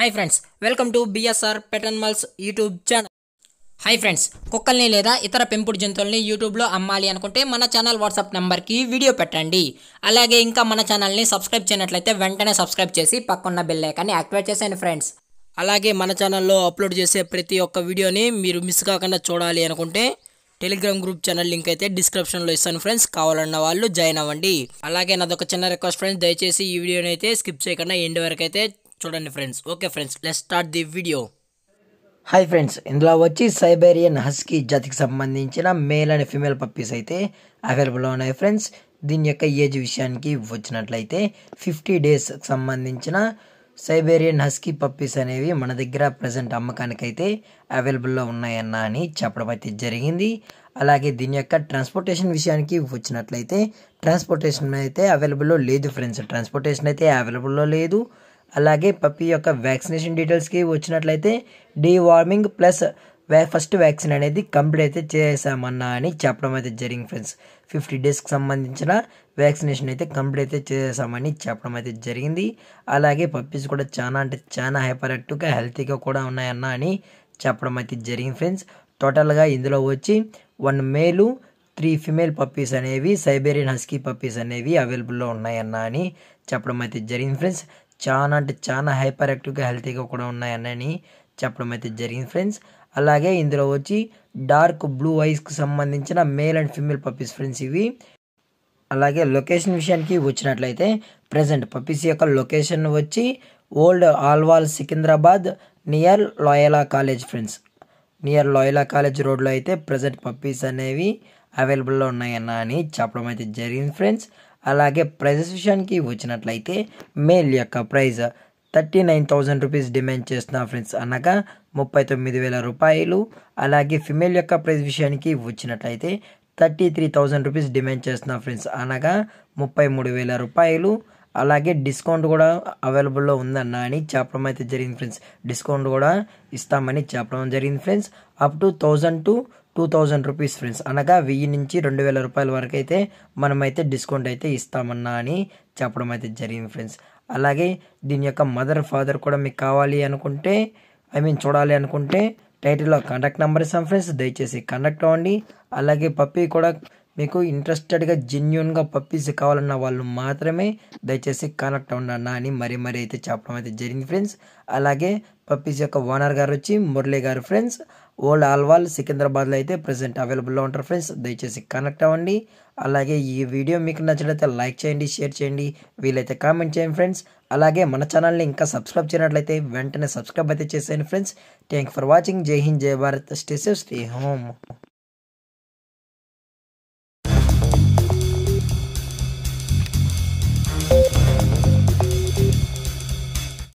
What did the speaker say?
Hi friends, welcome to BSR pet animals YouTube channel. Hi friends, కుక్కల్ని లేదా ఇతర పెంపుడు జంతువుల్ని యూట్యూబ్లో అమ్మాలి అనుకుంటే మన ఛానల్ వాట్సాప్ నెంబర్కి వీడియో పెట్టండి. అలాగే ఇంకా మన ఛానల్ని సబ్స్క్రైబ్ చేయనట్లయితే వెంటనే సబ్స్క్రైబ్ చేసి పక్కన్న బెల్ ఐకాన్ని యాక్టివేట్ చేసేయండి ఫ్రెండ్స్. అలాగే మన ఛానల్లో అప్లోడ్ చేసే ప్రతి ఒక్క వీడియోని మీరు మిస్ కాకుండా చూడాలి అనుకుంటే టెలిగ్రామ్ గ్రూప్ ఛానల్ లింక్ అయితే డిస్క్రిప్షన్లో ఇస్తాను ఫ్రెండ్స్, కావాలన్న వాళ్ళు జాయిన్ అవ్వండి. అలాగే నాదొక చిన్న రిక్వెస్ట్ ఫ్రెండ్స్, దయచేసి ఈ వీడియోని అయితే స్కిప్ చేయకుండా ఎండ్ వరకు అయితే చూడండి friends. Okay friends, let's start the video. Hi friends, ఇందులో వచ్చి సైబేరియన్ హస్కీ జాతికి సంబంధించిన మేల్ అండ్ ఫీమేల్ పప్పీస్ అయితే అవైలబుల్లో ఉన్నాయి ఫ్రెండ్స్. దీని యొక్క ఏజ్ విషయానికి వచ్చినట్లయితే 50 days సంబంధించిన సైబేరియన్ హస్కీ పప్పీస్ అనేవి మన దగ్గర ప్రజెంట్ అమ్మకానికైతే అవైలబుల్లో ఉన్నాయన్న అని చెప్పడం అయితే జరిగింది. అలాగే దీని యొక్క ట్రాన్స్పోర్టేషన్ విషయానికి వచ్చినట్లయితే ట్రాన్స్పోర్టేషన్ అయితే అవైలబుల్లో లేదు ఫ్రెండ్స్, ట్రాన్స్పోర్టేషన్ అయితే అవైలబుల్లో లేదు. అలాగే పప్పీ యొక్క వ్యాక్సినేషన్ డీటెయిల్స్కి వచ్చినట్లయితే డీవార్మింగ్ ప్లస్ ఫస్ట్ వ్యాక్సిన్ అనేది కంప్లీట్ అయితే చేసామన్నా అని చెప్పడం అయితే జరిగింది ఫ్రెండ్స్. 50 daysకి సంబంధించిన వ్యాక్సినేషన్ అయితే కంప్లీట్ అయితే చేసామని చెప్పడం అయితే జరిగింది. అలాగే పప్పీస్ కూడా చాలా హైపర్ యాక్టివ్గా హెల్తీగా కూడా ఉన్నాయన్న అని చెప్పడం అయితే జరిగింది ఫ్రెండ్స్. టోటల్గా ఇందులో వచ్చి 1 male 3 female పప్పీస్ అనేవి సైబేరియన్ హస్కీ పప్పీస్ అనేవి అవైలబుల్లో ఉన్నాయన్న అని చెప్పడం అయితే జరిగింది ఫ్రెండ్స్. చాలా హైపర్ యాక్టివ్గా హెల్తీగా కూడా ఉన్నాయని చెప్పడం అయితే జరిగింది ఫ్రెండ్స్. అలాగే ఇందులో వచ్చి డార్క్ బ్లూ ఐస్కి సంబంధించిన male and female puppies friends ఇవి. అలాగే లొకేషన్ విషయానికి వచ్చినట్లయితే ప్రజెంట్ పప్పీస్ యొక్క లొకేషన్ వచ్చి old Alwal Secunderabad near Loyola college friends. Near Loyola college రోడ్లో అయితే ప్రజెంట్ పప్పీస్ అనేవి అవైలబుల్లో ఉన్నాయన్న అని చెప్పడం అయితే జరిగింది ఫ్రెండ్స్. అలాగే ప్రైజెస్ విషయానికి వచ్చినట్లయితే మేల్ యొక్క ప్రైజ్ 39,000 రూపీస్ డిమాండ్ చేస్తున్నా ఫ్రెండ్స్, అనగా 39,000 రూపాయలు. అలాగే ఫిమేల్ యొక్క ప్రైజ్ విషయానికి వచ్చినట్లయితే 33,000 రూపీస్ డిమాండ్ చేస్తున్నా ఫ్రెండ్స్, అనగా 33,000 రూపాయలు. అలాగే డిస్కౌంట్ కూడా అవైలబుల్లో ఉందన్న అని చెప్పడం అయితే జరిగింది ఫ్రెండ్స్, డిస్కౌంట్ కూడా ఇస్తామని చెప్పడం జరిగింది friends. Up to 1,000 to 2,000 rupees friends, అనగా 1000 నుంచి 2,000 రూపాయల వరకు అయితే మనమైతే డిస్కౌంట్ అయితే ఇస్తామన్నా అని చెప్పడం అయితే జరిగింది ఫ్రెండ్స్. అలాగే దీని యొక్క మదర్ ఫాదర్ కూడా మీకు కావాలి అనుకుంటే చూడాలి అనుకుంటే టైటిల్లో కాంటాక్ట్ నెంబర్ ఇస్తాం ఫ్రెండ్స్, దయచేసి కాంటాక్ట్ అవ్వండి. అలాగే పప్పీ కూడా మీకు ఇంట్రెస్టెడ్గా జెన్యున్గా పప్పీస్ కావాలన్న వాళ్ళు మాత్రమే దయచేసి కాంటాక్ట్ అవ్వండి అన్న అని మరీ అయితే చెప్పడం అయితే జరిగింది ఫ్రెండ్స్. అలాగే పప్పీస్ యొక్క ఓనర్ గారు వచ్చి మురళీ గారు ఫ్రెండ్స్, ఓల్డ్ ఆల్వాల్ సికింద్రాబాద్లో అయితే ప్రజెంట్ అవైలబుల్లో ఉంటారు ఫ్రెండ్స్, దయచేసి కనెక్ట్ అవ్వండి. అలాగే ఈ వీడియో మీకు నచ్చినట్లయితే లైక్ చేయండి, షేర్ చేయండి, వీలైతే కామెంట్ చేయండి ఫ్రెండ్స్. అలాగే మన ఛానల్ని ఇంకా సబ్స్క్రైబ్ చేయనట్లయితే వెంటనే సబ్స్క్రైబ్ అయితే చేసేయండి ఫ్రెండ్స్. Thank for watching. జై హింద్, జై Bharat, stay safe, stay home.